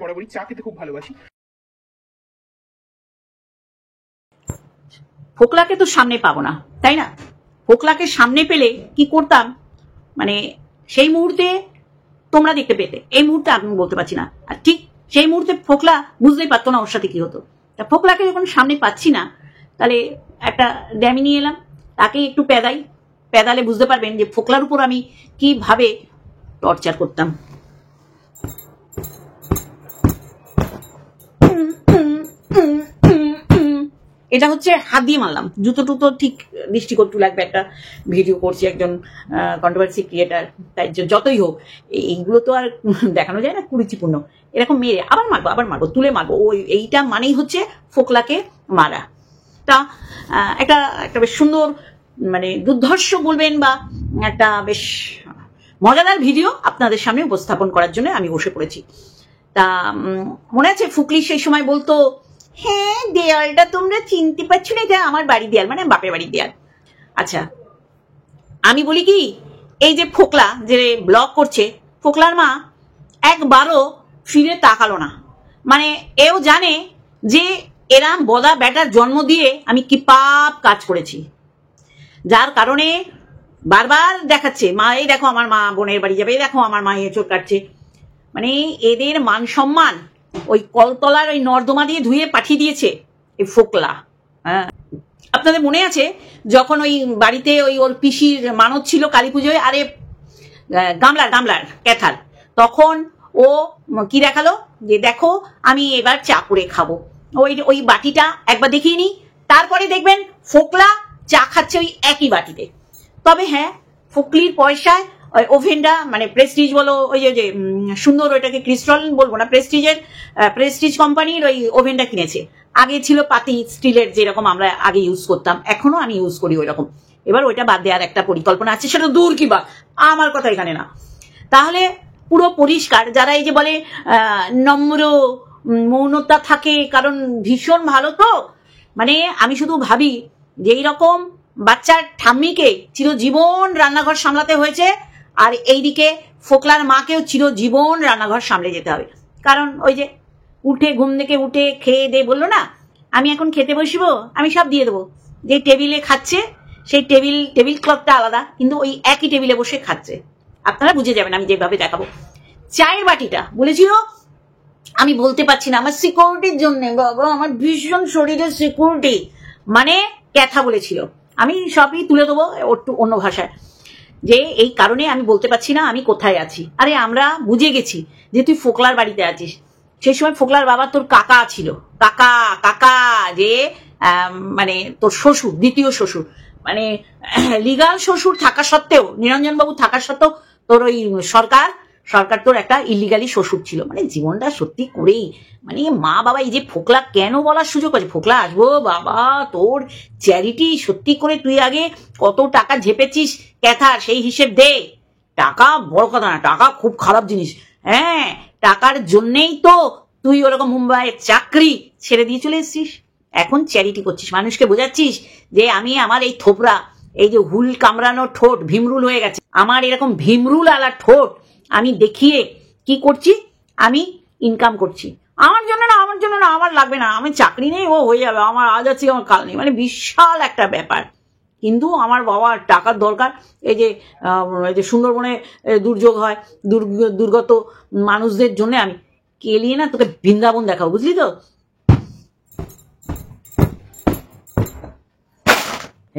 বরাবরই চা খেতে খুব ভালোবাসি। ফোকলাকে তো সামনে পাবো না, তাই না? ফোকলাকে সামনে পেলে কি করতাম, মানে সেই মুহূর্তে তোমরা দেখতে পেতে, এই মুহূর্তে আমি বলতে পারছি না। আর ঠিক সেই মুহূর্তে ফোকলা বুঝতেই পারতো না ওর সাথে কি হতো। তা ফোকলাকে যখন সামনে পাচ্ছি না, তাহলে একটা ড্যামি নিয়ে এলাম, তাকে একটু পেদালে বুঝতে পারবেন যে ফোকলার উপর আমি কিভাবে টর্চার করতাম। এটা হচ্ছে হাত দিয়ে মারলাম, জুতো টুতো ঠিক দৃষ্টিকটু লাগবে, একটা ভিডিও করছি, একজন কন্ট্রোভার্সি ক্রিয়েটার, তাই যতই হোক এইগুলো তো আর দেখানো যায় না কুরুচিপূর্ণ। এরকম মেরে আবার মারবো তুলে মারবো, ওই এইটা মানেই হচ্ছে ফোকলাকে মারা। তা একটা বেশ সুন্দর, মানে দুর্ধর্ষ বলবেন বা একটা বেশ মজাদার ভিডিও আপনাদের সামনে উপস্থাপন করার জন্য আমি বসে পড়েছি। তা মনে আছে ফুকলি সেই সময় বলতো, হ্যাঁ দেয়ালটা তোমরা চিনতে পারছো না, এটা আমার বাড়ি দেয়াল, মানে বাপের বাড়ির দেয়াল। আচ্ছা, আমি বলি কি, এই যে ফোকলা যে ব্লগ করছে, ফোকলার মা একবারও ফিরে তাকালো না। মানে এও জানে যে এরা বদা বেটার জন্ম দিয়ে আমি কি পাপ কাজ করেছি, যার কারণে বারবার দেখাচ্ছে, মা এই দেখো আমার মা বোনের বাড়ি যাবে, এই দেখো আমার মা এঁচড় কাটছে। মানে এদের মান সম্মান ওই কলতলার ওই নর্দমা দিয়ে ধুয়ে পাঠিয়ে দিয়েছে এই ফোকলা। হ্যাঁ, আপনাদের মনে আছে যখন ওই বাড়িতে ওই ওর পিসির মানত ছিল কালী পুজোয়, আরে গামলার ক্যাথার, তখন ও কি দেখালো যে দেখো আমি এবার চা করে খাবো, ওই বাটিটা একবার দেখিয়ে নি, তারপরে দেখবেন ফোকলা চা খাচ্ছে ওই একই বাটিতে। তবে হ্যাঁ, ফুকলির পয়সায় ওই ওভেনটা, মানে প্রেস্টিজ বলো, ওই যে সুন্দর, ওইটাকে ক্রিস্টাল বলবো না, প্রেস্টিজ কোম্পানির ওই ওভেনটা কিনেছে। আগে ছিল পাতি স্টিলের, যেরকম আমরা আগে ইউজ করতাম, এখনো আমি ইউজ করি ওই রকম। এবার ওইটা বাদ দেওয়ার একটা পরিকল্পনা আছে, সেটা দূর কি বা, আমার কথা এখানে না। তাহলে পুরো পরিষ্কার, যারা এই যে বলে নম্র মৌনতা থাকে কারণ ভীষণ ভালো, তো মানে আমি শুধু ভাবি যে এইরকম বাচ্চার ঠাম্মিকে চিরজীবন রান্নাঘর সামলাতে হয়েছে, আর এইদিকে ফোকলার মাকেও চিরজীবন রান্নাঘর সামলে যেতে হবে। কারণ ওই যে উঠে ঘুম থেকে উঠে খেয়ে দিয়ে বললো না, আমি এখন খেতে বসবো, আমি সব দিয়ে দেবো। যে টেবিলে খাচ্ছে সেই টেবিল ক্লথটা আলাদা, কিন্তু ওই একই টেবিলে বসে খাচ্ছে। আপনারা বুঝে যাবেন আমি যেভাবে দেখাবো। চায়ের বাটিটা বলেছিল, আমি বলতে পারছি না, আমার সিকিউরিটির জন্য, বাবা আমার ভীষণ শরীরের সিকিউরিটি, মানে ক্যাথা বলেছিল, আমি সবই তুলে দেবো একটু অন্য ভাষায়, যে এই কারণে আমি বলতে পারছি না আমি কোথায় আছি। আরে আমরা বুঝে গেছি যে তুই ফোকলার বাড়িতে আছিস। সেই সময় ফোকলার বাবা তোর কাকা ছিল, কাকা যে মানে তোর শ্বশুর, দ্বিতীয় শ্বশুর, মানে লিগাল শ্বশুর থাকা সত্ত্বেও, নিরঞ্জন বাবু থাকা সত্ত্বেও তোর ওই সরকার তোর একটা ইলিগালি শ্বশুর ছিল। মানে জীবনটা সত্যি করেই, মানে মা বাবা, এই যে ফোকলা কেন বলার সুযোগ আছে, ফোকলা আসবো বাবা তোর চ্যারিটি, সত্যি করে তুই আগে কত টাকা ঝেপেছিস ক্যাথার, সেই হিসেব দে। টাকা বড় কথা না, টাকা খুব খারাপ জিনিস। হ্যাঁ, টাকার জন্যেই তো তুই ওরকম মুম্বাইয়ের চাকরি ছেড়ে দিয়ে চলে এসছিস, এখন চ্যারিটি করছিস, মানুষকে বোঝাচ্ছিস যে আমি আমার এই থোপড়া, এই যে হুল কামড়ানো ঠোঁট ভীমরুল হয়ে গেছে, আমার এরকম ভীমরুল আলা ঠোঁট আমি দেখিয়ে কি করছি, আমি ইনকাম করছি। আমার জন্য না, আমার লাগবে না, আমি চাকরি নেই, ও হয়ে যাবে, আমার আজ আছে আমার কাল নেই, মানে বিশাল একটা ব্যাপার। কিন্তু আমার বাবার টাকার দরকার। এই যে সুন্দরবনে দুর্যোগ হয়, দুর্গত মানুষদের জন্য আমি কেলিয়ে না তোকে বৃন্দাবন দেখাবো, বুঝলি তো।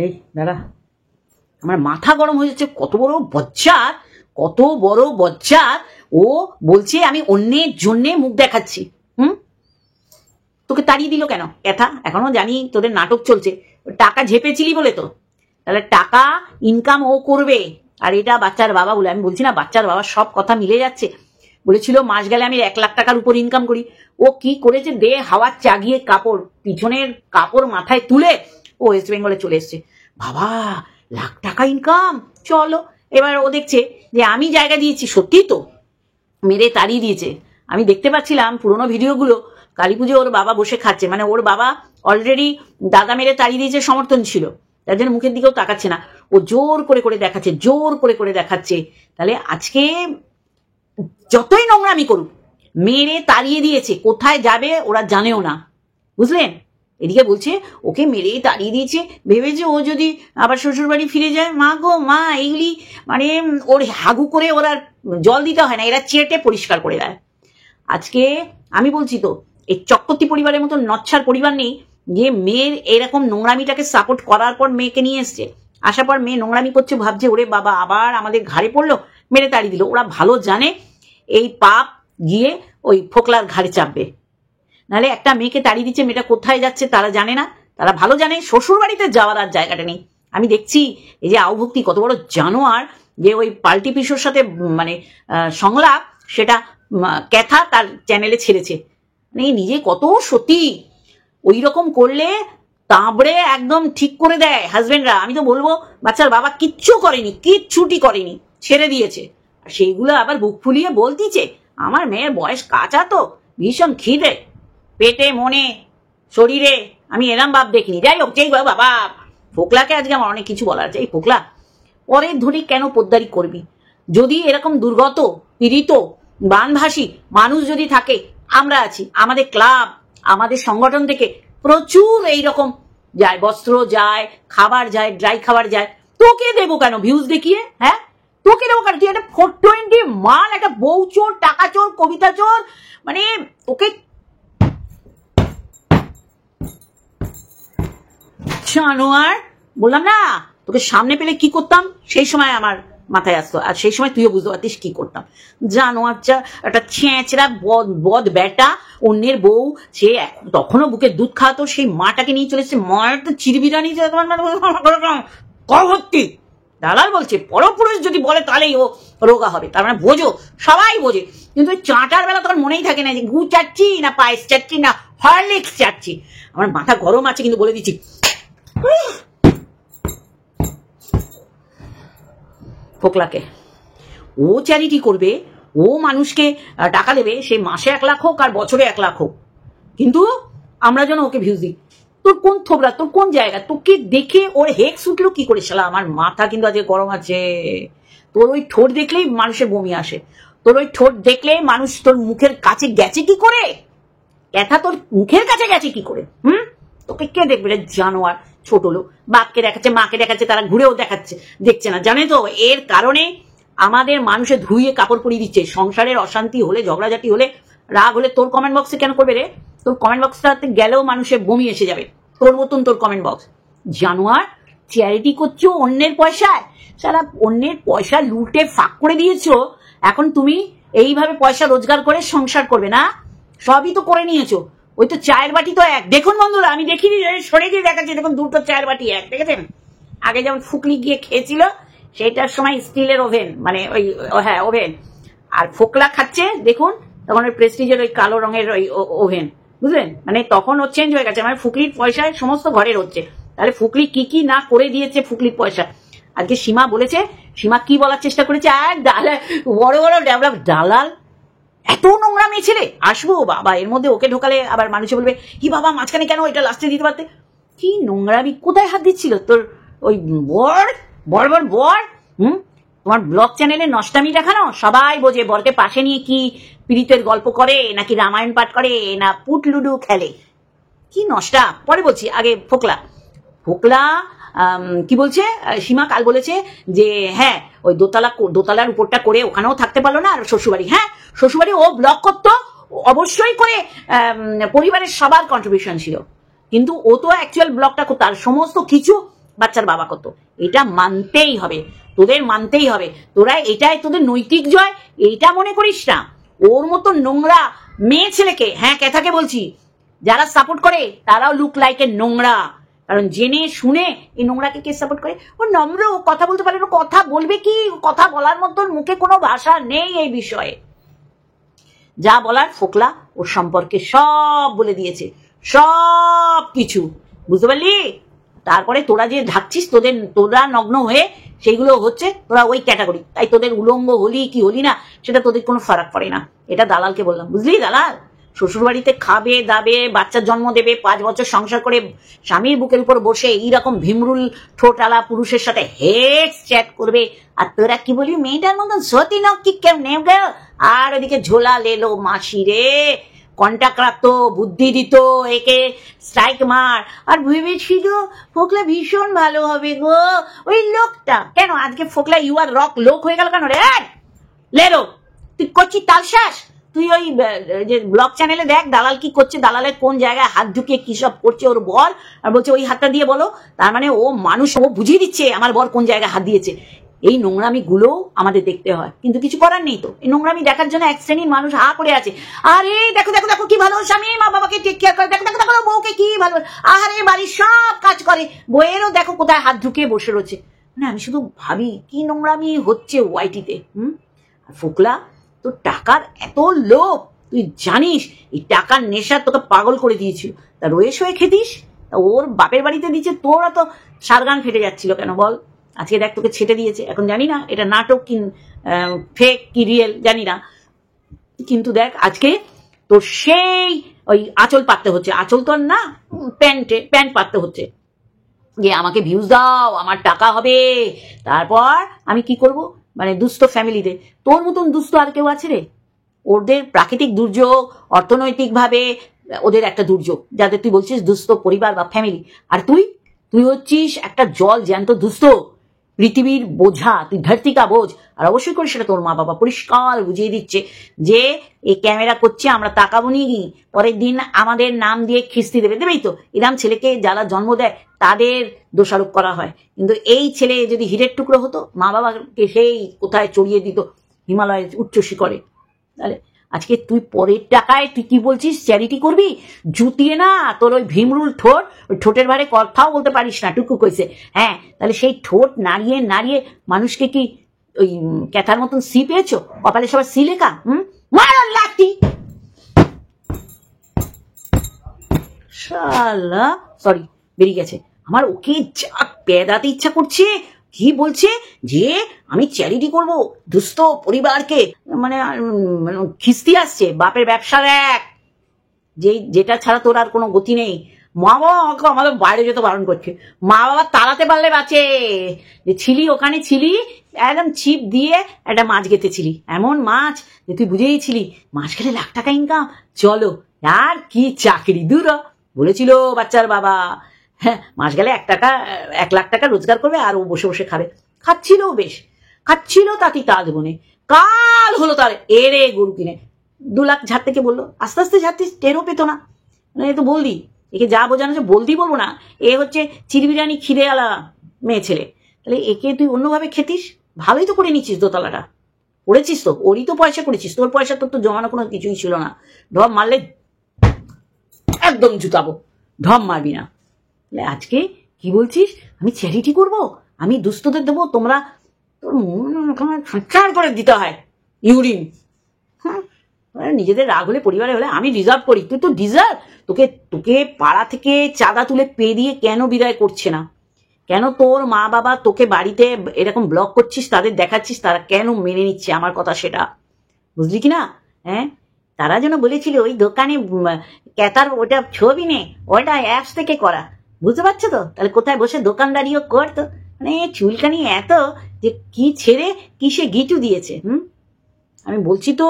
এই দাদা, আমার মাথা গরম হয়ে যাচ্ছে, কত বড় বজ্জাত ও বলছে আমি অন্যের জন্যে মুখ দেখাচ্ছি। তোকে তাড়িয়ে দিল কেন ক্যাথা? এখনো জানি তোদের নাটক চলছে, টাকা ঝেপেছিলি বলে। তো তাহলে টাকা ইনকাম ও করবে, আর এটা বাচ্চার বাবা বলে, আমি বলছি না বাচ্চার বাবা, সব কথা মিলে যাচ্ছে। বলেছিল মাস গেলে আমি 1 লাখ টাকার উপর ইনকাম করি। ও কি করেছে, দে হাওয়ার চাগিয়ে কাপড়, পিছনের কাপড় মাথায় তুলে ও ওয়েস্ট বেঙ্গলে চলে এসছে। বাবা, লাখ টাকা ইনকাম, চলো। এবার ও দেখছে যে আমি জায়গা দিয়েছি, সত্যি তো মেরে তাড়িয়ে দিয়েছে। আমি দেখতে পাচ্ছিলাম পুরোনো ভিডিওগুলো, কালী পুজো ওর বাবা বসে খাচ্ছে, মানে ওর বাবা অলরেডি দাদা মেরে তাড়িয়ে দিয়েছে, সমর্থন ছিল, তার জন্য মুখের দিকেও তাকাচ্ছে না, ও জোর করে দেখাচ্ছে। তাহলে আজকে যতই নোংরামি করুক, মেরে তাড়িয়ে দিয়েছে, কোথায় যাবে ওরা জানেও না, বুঝলেন? এদিকে বলছে ওকে মেরে তাড়িয়ে দিয়েছে, ভেবেছে ও যদি আবার শ্বশুর বাড়ি ফিরে যায়, মা গো মা, এইগুলি মানে ওর হাগু করে ওরা জল দিতে হয় না, এরা চেটে পরিষ্কার করে দেয়। আজকে আমি বলছি তো, এই চক্রবর্তী পরিবারের মতো নচ্ছার পরিবার নেই যে মেয়ের এরকম নোংরামিটাকে সাপোর্ট করার পর মেয়েকে নিয়ে এসছে, আসার পর মেয়ে নোংরামি করছে, ভাবছে ওরে বাবা আবার আমাদের ঘাড়ে পড়লো, মেরে তাড়িয়ে দিল। ওরা ভালো জানে এই পাপ গিয়ে ওই ফোকলার ঘাড়ে চাপবে। নাহলে একটা মেয়েকে তাড়িয়ে দিচ্ছে, মেয়েটা কোথায় যাচ্ছে তারা জানে না, তারা ভালো জানে শ্বশুর বাড়িতে যাওয়ার আর জায়গাটা নেই। আমি দেখছি এই যে আউভক্তি কত বড় জানোয়ার, যে ওই পাল্টি পিসোর সাথে মানে সংলাপ, সেটা ক্যাথা তার চ্যানেলে ছেড়েছে। মানে নিজে কত সতী, ওই রকম করলে তাঁবড়ে একদম ঠিক করে দেয় হাজবেন্ডরা। আমি তো বলবো বাচ্চার বাবা কিচ্ছু করেনি, কিচ্ছুটি করেনি, ছেড়ে দিয়েছে। আর সেইগুলো আবার বুক ফুলিয়ে বলতিছে আমার মেয়ের বয়স কাঁচা, তো ভীষণ খিদে পেটে মনে শরীরে, আমি এরম ভাব দেখিনি। যাই হোক, যেই বাবা ফোকলাকে আজকে আমার অনেক কিছু বলার আছে। এই ফোকলা, পরের ধরি কেন পোদ্দারি করবি? যদি এরকম দুর্গত পীড়িত বানভাসী মানুষ যদি থাকে, আমরা আছি, আমাদের ক্লাব আমাদের সংগঠন থেকে প্রচুর এইরকম যায়, বস্ত্র যায়, খাবার যায়, ড্রাই খাবার যায়। তোকে দেবো কেন ভিউজ দেখিয়ে? হ্যাঁ, তোকে দেবো কেন? তুই একটা 420 মাল, একটা বউ চোর, টাকা চোর, কবিতা চোর, মানে ওকে জানোয়ার বললাম না। তোকে সামনে পেলে কি করতাম সেই সময় আমার মাথায় আসতো, আর সেই সময় তুইও বুঝতে পারতিস কি করতাম। জানোয়ার, একটা ছেঁচড়া বদ বেটা, অন্যের বউ, সে তখনও বুকে দুধ খাওয়াতো, সেই মাটাকে নিয়ে চলেছে, মায়ের তো চিরবিরানি ভর্তি। দালাল বলছে পরপুরুষ যদি বলে তাহলেই ও রোগা হবে, তার মানে বোঝো, সবাই বোঝে। কিন্তু ওই চাটার বেলা তখন মনেই থাকে না যে গু চাচ্ছি না পায়েস চাচ্ছি না হরলিক্স চাচ্ছি। আমার মাথা গরম আছে, কিন্তু বলে দিচ্ছি ফোকলাকে, ও চ্যারিটি করবে, ও মানুষকে টাকা দেবে, সে মাসে 1 লাখ হোক আর বছরে 1 লাখ হোক, কিন্তু আমরা যেন ওকে ভিউজ দিই। তোর কোন থোবরা, তোর কোন জায়গা? তোকে দেখে ওর হেক্স উঠলো কি করে? শালা আমার মাথা কিন্তু আজকে গরম আছে। তোর ওই ঠোঁট দেখলেই মানুষের বমি আসে, তোর ওই ঠোঁট দেখলে মানুষ তোর মুখের কাছে গেছে কি করে? ক্যাথা তোর মুখের কাছে গেছে কি করে? তোকে কে দেখবে রে জানোয়ার? ছোট লোক, বাপকে দেখাচ্ছে, মাকে দেখাচ্ছে, তারা ঘুরেও দেখাচ্ছে, দেখছে না। জানে তো এর কারণে আমাদের মানুষে ধুইয়ে কাপড় পরিয়ে দিচ্ছে। সংসারের অশান্তি হলে, ঝগড়াঝাটি হলে, রাগ হলে তোর কমেন্ট বক্সে কেন করবে রে? তোর কমেন্ট বক্সটাতে গেলেও মানুষের বমি এসে যাবে, তোর মতন তোর কমেন্ট বক্স। জানোয়ার, চ্যারিটি করছো অন্যের পয়সায়, সারা অন্যের পয়সা লুটে ফাঁক করে দিয়েছো। এখন তুমি এইভাবে পয়সা রোজগার করে সংসার করবে না? সবই তো করে নিয়েছো। ওই তো চায়ের বাটি তো এক, দেখুন বন্ধুরা, আমি দেখিনি, সরে দিয়ে দেখাচ্ছি, দেখুন দুটো চায়ের বাটি এক, দেখেছেন? আগে যেমন ফুকলি গিয়ে খেয়েছিল সেইটার সময় স্টিলের ওভেন, মানে ওই হ্যাঁ ওভেন, আর ফোকলা খাচ্ছে দেখুন তখন ওই প্রেস্টিজের ওই কালো রঙের ওই ওভেন, বুঝলেন? মানে তখন ও চেঞ্জ হয়ে গেছে, মানে ফুকলির পয়সায় সমস্ত ঘরের হচ্ছে। তাহলে ফুকলি কি কি না করে দিয়েছে ফুকলির পয়সা। আজকে সীমা বলেছে, সীমা কি বলার চেষ্টা করেছে, আর দালাল, বড় বড় ডেভেলপ দালাল, এত নোংরা মেয়ে ছেলে। আসবো বাবা, এর মধ্যে ওকে ঢোকালে আবার মানুষে বলবে কি বাবা মাঝখানে কেন, এটা লাস্টে দিতে পারতে। কি নোংরামি, কোথায় হাত দিচ্ছিল তোর ওই বর, বর বর বর? তোমার ব্লগ চ্যানেলে নষ্টামি দেখানো, সবাই বোঝে বরকে পাশে নিয়ে কি পীড়িতের গল্প করে, নাকি রামায়ণ পাঠ করে, না পুট লুডু খেলে। কি নষ্টা, পরে বলছি, আগে ফোকলা। ফোকলা কি বলছে, সীমা কাল বলেছে যে হ্যাঁ ওই দোতলার উপরটা করে ওখানেও থাকতে পারলো না, আর শ্বশুরবাড়ি, হ্যাঁ শ্বশুরবাড়ি ও ব্লগ করতো অবশ্যই করে, পরিবারের সবার কন্ট্রিবিউশন ছিল, কিন্তু ও তো অ্যাকচুয়াল ব্লগটা করতো, আর সমস্ত কিছু বাচ্চার বাবা করতো। এটা মানতেই হবে, তোদের মানতেই হবে। তোরা এটাই তোদের নৈতিক জয়, এইটা মনে করিস না। ওর মতো নোংরা মেয়ে ছেলেকে, হ্যাঁ ক্যাথাকে বলছি, যারা সাপোর্ট করে তারাও লুক লাইকের নোংরা। কারণ জেনে শুনে এই নোংরাকে কে সাপোর্ট করে? ও নম্র, ও কথা বলতে পারে না, কথা বলবে কি? কথা বলার মতন মুখে কোনো ভাষা নেই এই বিষয়ে। যা বলার ফোকলা ওর সম্পর্কে সব বলে দিয়েছে, সব কিছু, বুঝতে পারলি? তারপরে তোরা যে ঢাকছিস, তোরা নগ্ন হয়ে সেইগুলো হচ্ছে, তোরা ওই ক্যাটাগরি, তাই তোদের উলঙ্গ হলি কি হলি না সেটা তোদের কোনো ফারাক পড়ে না। এটা দালালকে বললাম, বুঝলি? দালাল শ্বশুরবাড়িতে খাবে দাবে, বাচ্চার জন্ম দেবে, 5 বছর সংসার করে স্বামীর বুকের উপর বসে এইরকম ভীমরুল ঠোঁটালা পুরুষের সাথে হেক্স চ্যাট করবে, আর তোরা কি বলবি মেয়েটার মতন সতী নকি কেউ নেই গেল, আর ওদিকে ঝোলা লেলো মাসি রে, কন্টাক্ট রাখতো, বুদ্ধি দিত, একে স্ট্রাইক মার। আর ভেবেছিল ফোকলা ভীষণ ভালো হবে গো, ওই লোকটা। কেন আজকে ফোকলা ইউ আর রক লোক হয়ে গেল কেন রে? লেলো তুই করছিস তালশ্বাস? তুই ওই যে ব্লগ চ্যানেলে দেখ দালাল কি করছে, দালালের কোন জায়গায় হাত ঢুকিয়ে কি সব করছে ওর বর, আর বলছে ওই হাতটা দিয়ে বলো। তার মানে ও মানুষ, ও বুঝিয়ে দিচ্ছে আমার বর কোন জায়গায় হাত দিয়েছে। এই নোংরামি গুলো আমাদের দেখতে হয়, কিন্তু কিছু করার নেই তো। এই নোংরামি দেখার জন্য এক শ্রেণীর মানুষ হা করে আছে। আরে দেখো দেখো দেখো কি ভালো স্বামী, মা বাবাকে টেক কেয়ার করে, দেখো দেখো দেখো বউকে কি ভালো, আরে বাড়ির সব কাজ করে, বইয়েরও দেখো কোথায় হাত ঢুকিয়ে বসে রয়েছে। মানে আমি শুধু ভাবি কি নোংরামি হচ্ছে ওয়াইটিতে। আর ফোকলা, তোর টাকার এত লোভ, তুই জানিস এই টাকার নেশা তোকে পাগল করে দিয়েছিল। তা রয়েস হয়ে খেতিস, তা ওর বাপের বাড়িতে দিচ্ছে, তোরা তো সারগান ফেটে যাচ্ছিল কেন বল? আজকে দেখ তোকে ছেটে দিয়েছে। এখন জানি না এটা নাটক কি ফেক কি রিয়েল জানি না, কিন্তু দেখ আজকে তোর সেই ওই আঁচল পাততে হচ্ছে, আঁচল তো না, প্যান্ট পাততে হচ্ছে যে আমাকে ভিউজ দাও, আমার টাকা হবে, তারপর আমি কি করব। মানে দুস্থ ফ্যামিলিতে তোর মতন দুস্থ আর কেউ আছে রে? ওদের প্রাকৃতিক দুর্যোগ, অর্থনৈতিকভাবে ওদের একটা দুর্যোগ, যাদের তুই বলছিস দুস্থ পরিবার বা ফ্যামিলি। আর তুই হচ্ছিস একটা জল জ্যান্ত দুস্থ, পৃথিবীর বোঝা, তুই ধরতিকা বোঝ। আর অবশ্যই করে সেটা তোর মা বাবা পরিষ্কার বুঝিয়ে দিচ্ছে যে এই ক্যামেরা করছে, আমরা তাকাবো নি, পরের দিন আমাদের নাম দিয়ে খিস্তি দেবেই তো। এরম ছেলেকে যারা জন্ম দেয় তাদের দোষারোপ করা হয়, কিন্তু এই ছেলে যদি হীরের টুকরো হতো, মা বাবাকে সেই কোথায় চড়িয়ে দিত হিমালয়ের উচ্চ শিখরে। তাহলে আজকে তুই পরের টাকায় তুই কি বলছিস চ্যারিটি করবি? জুতিয়ে না তোর ওই ভীমরুল ঠোঁট, ওই ঠোঁটের ভারে কথাও বলতে পারিস না, টুকু কইছে। হ্যাঁ, তাহলে সেই ঠোঁট নাড়িয়ে নাড়িয়ে মানুষকে কি ওই ক্যাথার মতন সি পেয়েছো? কপালে সবার সি লেখা? মারো লাঠি শালা, সরি বেরিয়ে গেছে আমার। ওকে যা পেদাতে ইচ্ছা করছে, কি বলছে যে আমি চ্যারিটি করব দুস্থ পরিবারকে, মানে খিস্তি আসছে বাপের ব্যবসার এক, যেটা ছাড়া তোর আর কোনো গতি নেই। মা বাবা আমাকে আমাদের বাইরে যেতে বারণ করছে, মা বাবা তাড়াতে পারলে বাঁচে। যে ছিলি ওখানে ছিলি, একদম ছিপ দিয়ে একটা মাছ গেতেছিলি, এমন মাছ যে তুই বুঝেইছিলি মাছ খেলে লাখ টাকা ইনকাম, চলো আর কি চাকরি দূর। বলেছিল বাচ্চার বাবা, হ্যাঁ মাস গেলে 1 লাখ টাকা রোজগার করবে আর ও বসে বসে খাবে। খাচ্ছিল বেশ, খাচ্ছিল তাতেই তাজ বনে। কাল হলো তার এরে গরু কিনে 2 লাখ ঝাড় থেকে বললো, আস্তে আস্তে ঝাড়তে টেরও পেতো না। মানে তো বলদি, একে যা বোঝানো যে বলদি বলবো না, এ হচ্ছে চিরবিরানি খিদে আলা মেয়ে ছেলে। তাহলে একে তুই অন্যভাবে খেতিস, ভালোই তো করে নিচ্ছিস, দোতলাটা করেছিস তো, ওরই তো পয়সা করেছিস, তোর পয়সা তোর তো জমানো কোনো কিছুই ছিল না। ঢপ মারলে একদম জুতাবো, ঢপ মারবি না। আজকে কি বলছিস আমি চ্যারিটি করব, আমি দুস্থদের দেবো, তোমরা তোর মন করে দিতে হয় ইউরিন। হ্যাঁ, নিজেদের রাগ হলে পরিবারে হলে আমি রিজার্ভ করি, তুই তো ডিজার্ভ। তোকে পাড়া থেকে চাঁদা তুলে পে দিয়ে কেন বিদায় করছে না? কেন তোর মা বাবা তোকে বাড়িতে এরকম ব্লগ করছিস, তাদের দেখাচ্ছিস, তারা কেন মেনে নিচ্ছে আমার কথা? সেটা বুঝলি কি না? হ্যাঁ, তারা যেন বলেছিল ওই দোকানে ক্যাতার ওটা ছবি নে, ওটা অ্যাপস থেকে করা, বুঝতে পারছো তো? তাহলে কোথায় বসে দোকানদারিও করতো, মানে চুলকানি এত যে কি ছেড়ে কিসে গিটু দিয়েছে। আমি বলছি তো,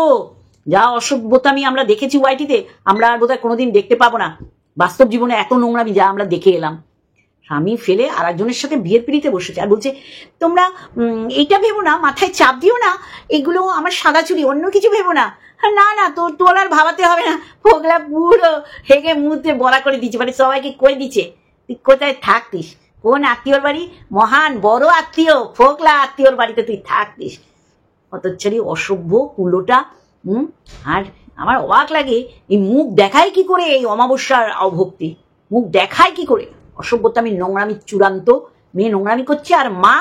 যা অসভ্যতামি আমরা দেখেছি ওয়াইটিতে, আমরা আর বোধহয় কোনোদিন দেখতে পাবো না বাস্তব জীবনে। এত নোংরামি যা আমরা দেখে এলাম, স্বামী ফেলে আর একজনের সাথে বিয়ের পিড়িতে বসেছে, আর বলছে তোমরা এইটা ভেবো না, মাথায় চাপ দিও না, এগুলো আমার সাদা চুরি, অন্য কিছু ভেবো না। না না, তোর আর ভাবাতে হবে না। ফোকলা পুরো হেগে মুহূর্তে বড়া করে দিচ্ছে, মানে সবাইকে কই দিচ্ছে তুই কোথায় থাকতিস, কোন আত্মীয়র বাড়ি, মহান বড় আত্মীয় ফোকলা আত্মীয়র বাড়িতে তুই থাকতিস। অতচ্ছাড়ি অসভ্য কুলোটা। আর আমার অবাক লাগে এই মুখ দেখায় কি করে, এই অমাবস্যার অভক্তি মুখ দেখায় কি করে? অসভ্যতামি নোংরামি চূড়ান্ত। মেয়ে নোংরামি করছে আর মা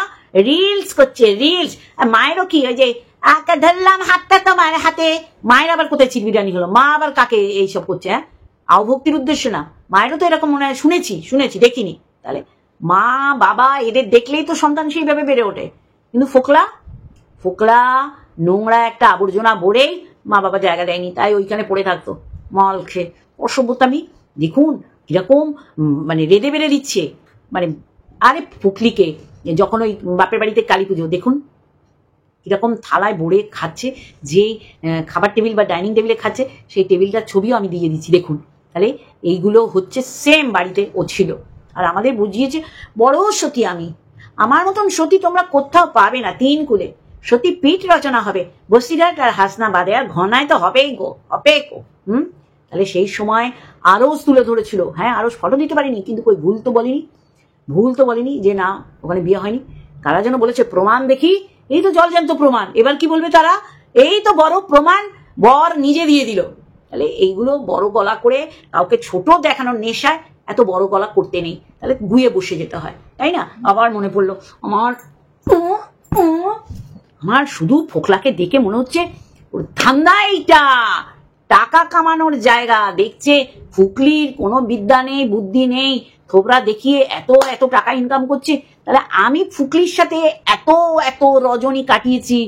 রিলস করছে, রিলস। আর মায়েরও কি ওই যে আঁকা ধরলাম হাতটা তোমার হাতে, মায়ের আবার কোথায় চিরবিরানি হলো? মা আবার কাকে এইসব করছে? হ্যাঁ, আভক্তির উদ্দেশ্যে না, মায়েরও তো এরকম মনে হয়, শুনেছি দেখিনি। তাহলে মা বাবা এদের দেখলেই তো সন্তান সেইভাবে বেড়ে ওঠে। কিন্তু ফোকলা নোংরা একটা আবর্জনা বড়েই মা বাবা জায়গা দেয়নি, তাই ওইখানে পড়ে থাকতো মল খেয়ে। অসভ্যতামি দেখুন কিরকম মানে রেদে বেড়ে দিচ্ছে। মানে আরে ফুকলিকে যখন ওই বাপের বাড়িতে কালী পুজো, দেখুন কিরকম থালায় বড়ে খাচ্ছে, যে খাবার টেবিল বা ডাইনিং টেবিলে খাচ্ছে সেই টেবিলটার ছবিও আমি দিয়ে দিচ্ছি, দেখুন। তাহলে এইগুলো হচ্ছে সেম বাড়িতে ও ছিল, আর আমাদের বুঝিয়েছে বড় সতী আমি। আমার মতন সতী তোমরা কোথাও পাবে না, 3 কুলে সতী পিঠ রচনা হবে, বসিরহাট আর হাসনাবাদে, আর ঘনায় তো হবেই গো, হবে গো। তাহলে সেই সময় আরস তুলে ধরেছিল। হ্যাঁ, আরস ফটো দিতে পারিনি, কিন্তু কই ভুল তো বলেনি যে না ওখানে বিয়ে হয়নি। কারা যেন বলেছে প্রমাণ দেখি, এই তো জলজান্ত প্রমাণ। এবার কি বলবে তারা, এই তো বড় প্রমাণ, বর নিজে দিয়ে দিল। তাহলে এইগুলো বড় গলা করে কাউকে ছোট দেখানোর নেশায় এত বড় গলা করতে নেই, তাহলে গুয়ে বসে যেতে হয়, তাই না? আবার মনে পড়লো আমার শুধু ফোকলাকে দেখে মনে হচ্ছে ওর ধান্দা এইটা, টাকা কামানোর জায়গা। দেখছে ফুকলির কোনো বিদ্যা নেই, বুদ্ধি নেই, থোবরা দেখিয়ে এত এত টাকা ইনকাম করছে, তাহলে আমি ফুকলির সাথে এত এত রজনী কাটিয়েছি,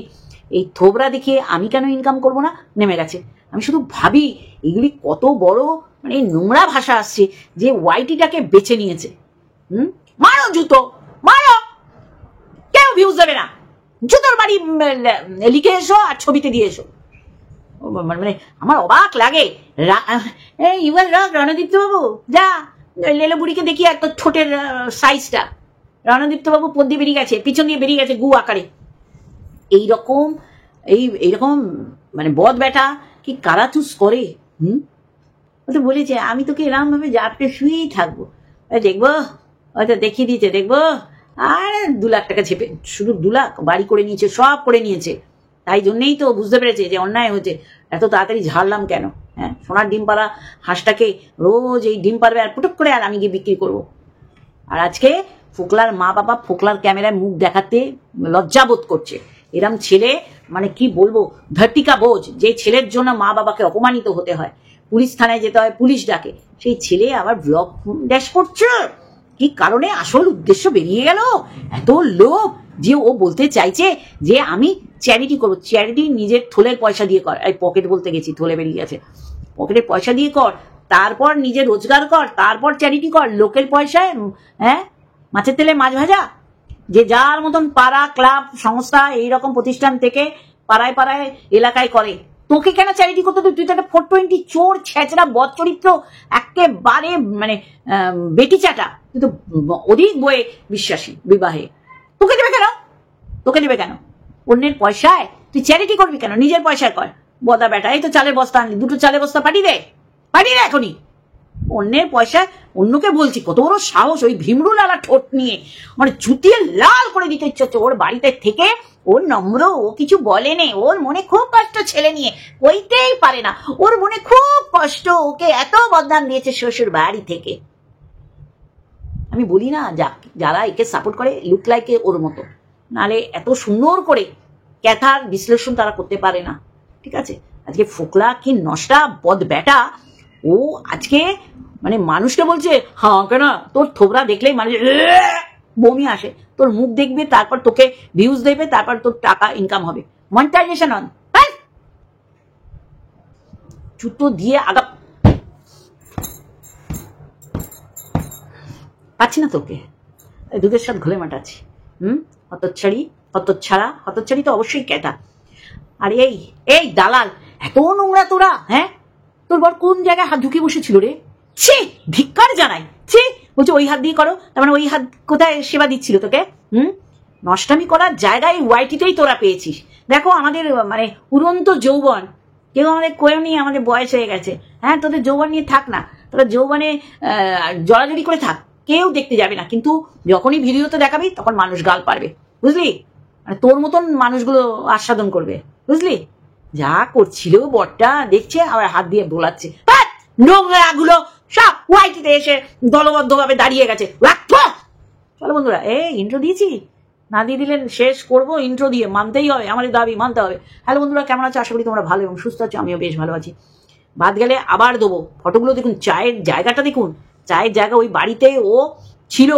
এই থোবরা দেখিয়ে আমি কেন ইনকাম করব না? নেমে গেছে। আমি শুধু ভাবি এগুলি কত বড় মানে নোংরা ভাষা আসছে যে ওয়াইটিটাকে বেছে নিয়েছে। মারো জুতো, মারো, কেউ ভিউজ দেবে না, জুতোর বাড়ি লিখে এসো আর ছবিতে দিয়ে এসো। মানে আমার অবাক লাগে। ইউএল রাগ রণদীপ্ত বাবু, যা লেলো বুড়িকে দেখি এত ঠোঁটের সাইজটা, রণদীপ্ত বাবু পদ দিয়ে বেরিয়ে গেছে, পিছন দিয়ে বেরিয়ে গেছে গু আকারে। এইরকম মানে বদ বেটা কি কারা চুজ করে? ও তো বলেছে আমি তোকে এরকম ভাবে জাপটে শুয়েই থাকবো, দেখবো হয়তো দেখিয়ে দিয়েছে, দেখবো। আর 2 লাখ টাকা ছেপে, শুধু 2 লাখ বাড়ি করে নিয়েছে, সব করে নিয়েছে। তাই জন্যই তো বুঝতে পেরেছে যে অন্যায় হয়েছে, এত তাড়াতাড়ি ঝাড়লাম কেন? হ্যাঁ, সোনার ডিম পাড়া হাঁসটাকে রোজ এই ডিম পারবে আর পুটুক করে আর আমি গিয়ে বিক্রি করবো। আর আজকে ফোকলার মা বাবা ফোকলার ক্যামেরায় মুখ দেখাতে লজ্জাবোধ করছে। এরম ছেলে মানে কি বলবো, ধর্তিকা বোঝ, যে ছেলের জন্য মা বাবাকে অপমানিত হতে হয়, পুলিশ থানায় যেতে হয়, পুলিশ ডাকে, সেই ছেলে আবার ব্লগ ড্যাশ করছে। কি কারণে? আসল উদ্দেশ্য বেরিয়ে গেল, এত লোভ যে ও বলতে চাইছে যে আমি চ্যারিটি করবো। চ্যারিটি নিজের থলের পয়সা দিয়ে কর, এই পকেট বলতে গেছি, থলে বেরিয়ে গেছে, পকেটের পয়সা দিয়ে কর, তারপর নিজে রোজগার কর, তারপর চ্যারিটি কর। লোকের পয়সায় হ্যাঁ মাছের তেলে মাছ ভাজা। যে যার মতন পাড়া ক্লাব সংস্থা এইরকম প্রতিষ্ঠান থেকে পাড়ায় পাড়ায় এলাকায় করে, তোকে কেন চ্যারিটি করতে? তুই তো একটা 420 চোর, ছেঁচড়া, বদ চরিত্র, একেবারে মানে বেটি চাটা, তুই তো অধিক বয়ে বিশ্বাসী বিবাহে। তোকে দেবে কেন? অন্যের পয়সায় তুই চ্যারিটি করবি কেন? নিজের পয়সায় কর। বদা বেটা, এই তো চালের বস্তা আনলি, 2টো চালের বস্তা পাঠিয়ে দে এখনই। অন্যের পয়সায় অন্যকে বলছি, কত বড় সাহস! ওই ভীমরু লালা ঠোঁট নিয়ে মানে জুতিয়ে লাল করে দিতে ইচ্ছে হচ্ছে। ওর বাড়িতে থেকে ওর নম্র, ও কিছু বলেনি, ওর মনে খুব কষ্ট ছেলে নিয়ে, কইতেই পারে না, ওর মনে খুব কষ্ট, ওকে এত বদনাম দিয়েছে শ্বশুর বাড়ি থেকে। আমি বলি না, যারা একে সাপোর্ট করে লুক লাইকে ওর মতো, নালে এত সুন্দর করে ক্যাথার বিশ্লেষণ তারা করতে পারে না। ঠিক আছে, আজকে ফোকলা কি নষ্টা বদ বেটা, ও আজকে মানে মানুষকে বলছে হ্যাঁ কেন তোর থোবরা দেখলেই মানুষ বমি আসে, তোর মুখ দেখবে, তারপর তোকে ভিউজ দেবে, তারপর তোর টাকা ইনকাম হবে, মনিটাইজেশন অন। জুতো দিয়ে আগা পাচ্ছি না তোকে, দুধের সাথে ঘুলে মাটাচ্ছি। হতচ্ছাড়ি তো অবশ্যই ক্যাটা। আর এই দালাল, এত নোংরা তোরা। হ্যাঁ, তোর বর কোন জায়গায় হাত ঢুকিয়ে বসেছিল রে? ছি, ধিক্কার জানাই। ছি, বলছে ওই হাত দিয়ে করো, তার মানে ওই হাত কোথায় সেবা দিচ্ছিল তোকে? নষ্টামি করার জায়গায় ওয়াইটিতেই তোরা পেয়েছিস। দেখো আমাদের মানে উড়ন্ত যৌবন, কেউ আমাদের কেউ নিয়ে, আমাদের বয়স হয়ে গেছে। হ্যাঁ, তোদের যৌবন নিয়ে থাক না, তোরা যৌবনে জড়াজড়ি করে থাক, কেউ দেখতে যাবে না, কিন্তু যখনই ভিডিওতে দেখাবি তখন মানুষ গাল পারবে, বুঝলি? মানে তোর মতন মানুষগুলো আস্বাদন করবে, বুঝলি? যা করছিল বরটা, দেখছে আবার হাত দিয়ে বোলাচ্ছে। নোংরাগুলো সব ওয়াইটিতে এসে দলবদ্ধভাবে দাঁড়িয়ে গেছে। চলো বন্ধুরা, ইন্ট্রো দিয়েছি, না দিয়ে দিলেন শেষ করবো ইন্ট্রো দিয়ে, মানতেই হবে, আমাদের দাবি মানতে হবে। হ্যালো বন্ধুরা, কেমন আছো? আশা করি তোমরা ভালো এবং সুস্থ আছো, আমিও বেশ ভালো আছি। বাদ গেলে আবার দেবো। ফটোগুলো দেখুন, চায়ের জায়গাটা দেখুন, চায়ের জায়গা ওই বাড়িতে ও ছিল,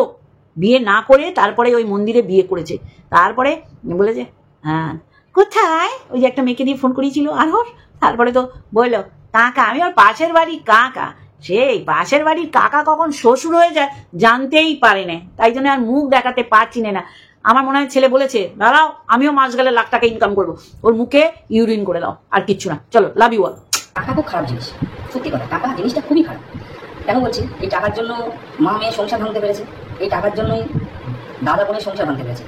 বিয়ে না করে তারপরে ওই মন্দিরে বিয়ে করেছে। তারপরে বলেছে হ্যাঁ কোথায়, ওই যে একটা মেয়েকে দিয়ে ফোন করিয়েছিল আরহর, তারপরে তো বললো কাকা, আমি ওর পাশের বাড়ির কাকা। সেই পাশের বাড়ির কাকা কখন শ্বশুর হয়ে যায় জানতেই পারে না, তাই জন্য আর মুখ দেখাতে পারছি না। আমার মনে হয় ছেলে বলেছে দাঁড়াও আমিও মাস গেলে লাখ টাকা ইনকাম করবো, ওর মুখে ইউরিন করে দাও, আর কিচ্ছু না। চলো, লাভ ইউ অল। টাকা খুব খারাপ জিনিস, সত্যি কথা, টাকা জিনিসটা খুবই খারাপ। কেন বলছি? এই টাকার জন্য মা মেয়ে সংসার ভাঙতে পেরেছে, এই টাকার জন্যই দাদা বোনের সংসার ভাঙতে পেরেছে।